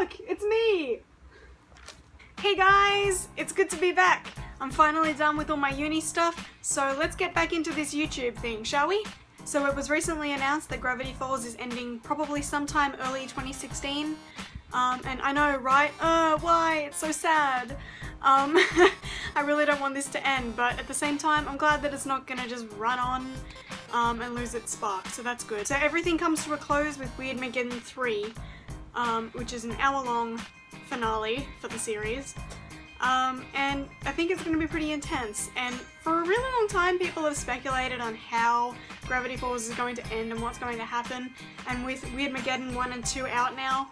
look, it's me! Hey guys, it's good to be back. I'm finally done with all my uni stuff, so let's get back into this YouTube thing, shall we? So it was recently announced that Gravity Falls is ending probably sometime early 2016. And I know, right? Why? It's so sad. I really don't want this to end, but at the same time, I'm glad that it's not gonna just run on and lose its spark, so that's good. So everything comes to a close with Weirdmageddon 3, which is an hour-long finale for the series. And I think it's going to be pretty intense, and for a really long time people have speculated on how Gravity Falls is going to end and what's going to happen, and with Weirdmageddon 1 and 2 out now,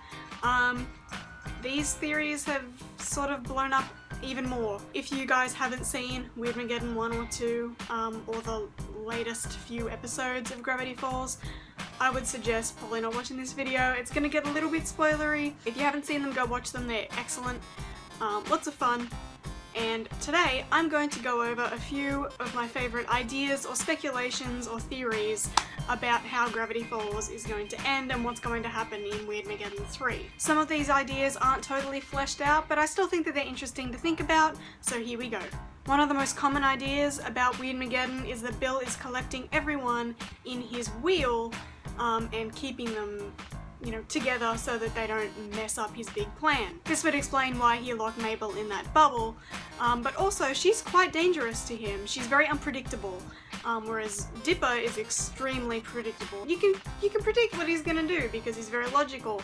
these theories have sort of blown up even more. If you guys haven't seen Weirdmageddon 1 or 2, or the latest few episodes of Gravity Falls, I would suggest probably not watching this video. It's gonna get a little bit spoilery. If you haven't seen them, go watch them, they're excellent. Lots of fun. And today I'm going to go over a few of my favourite ideas or speculations or theories about how Gravity Falls is going to end and what's going to happen in Weirdmageddon 3. Some of these ideas aren't totally fleshed out, but I still think that they're interesting to think about, so here we go. One of the most common ideas about Weirdmageddon is that Bill is collecting everyone in his wheel and keeping them, you know, together so that they don't mess up his big plan. This would explain why he locked Mabel in that bubble, but also she's quite dangerous to him. She's very unpredictable, whereas Dipper is extremely predictable. You can predict what he's gonna do because he's very logical,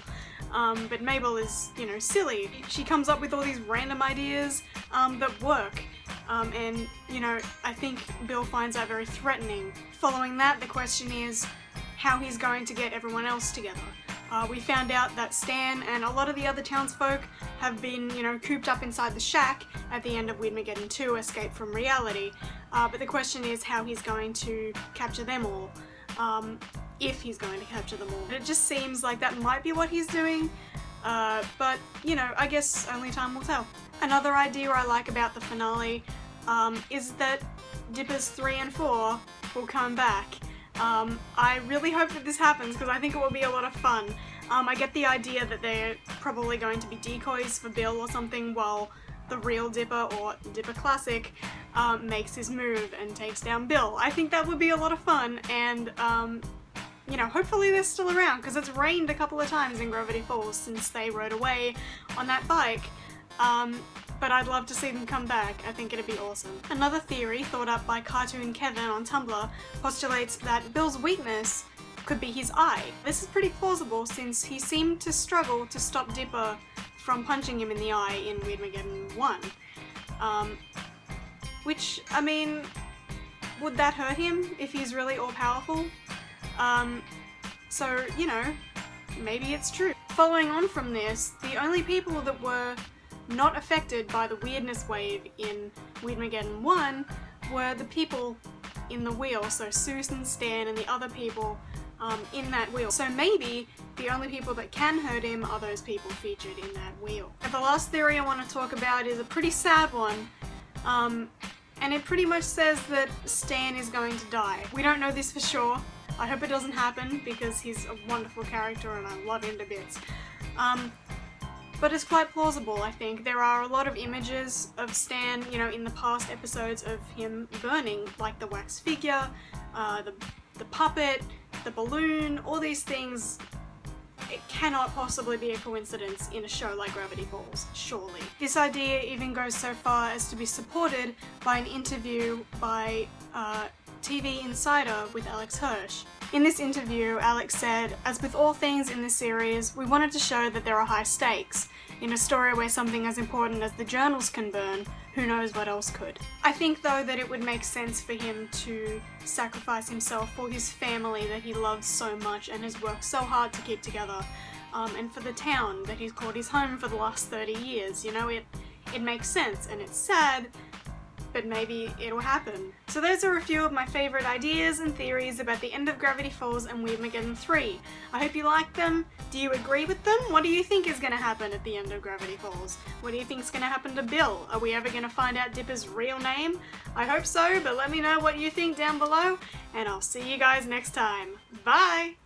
but Mabel is, you know, silly. She comes up with all these random ideas that work, and, you know, I think Bill finds that very threatening. Following that, the question is how he's going to get everyone else together. We found out that Stan and a lot of the other townsfolk have been, you know, cooped up inside the shack at the end of Weirdmageddon 2, Escape from Reality, but the question is how he's going to capture them all, if he's going to capture them all. It just seems like that might be what he's doing, but, you know, I guess only time will tell. Another idea I like about the finale is that Dippers 3 and 4 will come back. I really hope that this happens because I think it will be a lot of fun. I get the idea that they're probably going to be decoys for Bill or something while the real Dipper, or Dipper Classic, makes his move and takes down Bill. I think that would be a lot of fun, and you know, hopefully they're still around because it's rained a couple of times in Gravity Falls since they rode away on that bike. But I'd love to see them come back. I think it'd be awesome. Another theory thought up by Cartoon Kevin on Tumblr postulates that Bill's weakness could be his eye. This is pretty plausible since he seemed to struggle to stop Dipper from punching him in the eye in Weirdmageddon 1. Which, I mean, would that hurt him if he's really all-powerful? So, you know, maybe it's true. Following on from this, the only people that were not affected by the weirdness wave in Weirdmageddon 1 were the people in the wheel, so Susan, Stan, and the other people in that wheel. So maybe the only people that can hurt him are those people featured in that wheel. And the last theory I want to talk about is a pretty sad one, and it pretty much says that Stan is going to die. We don't know this for sure. I hope it doesn't happen because he's a wonderful character and I love him to bits. But it's quite plausible, I think. There are a lot of images of Stan, you know, in the past episodes of him burning, like the wax figure, the puppet, the balloon, all these things. It cannot possibly be a coincidence in a show like Gravity Falls, surely. This idea even goes so far as to be supported by an interview by TV Insider with Alex Hirsch. In this interview, Alex said, "As with all things in this series, we wanted to show that there are high stakes. In a story where something as important as the journals can burn, who knows what else could." I think though that it would make sense for him to sacrifice himself for his family that he loves so much and has worked so hard to keep together, and for the town that he's called his home for the last 30 years. You know, it makes sense, and it's sad, but maybe it'll happen. So those are a few of my favourite ideas and theories about the end of Gravity Falls and Weirdmageddon 3. I hope you like them. Do you agree with them? What do you think is going to happen at the end of Gravity Falls? What do you think is going to happen to Bill? Are we ever going to find out Dipper's real name? I hope so, but let me know what you think down below, and I'll see you guys next time. Bye!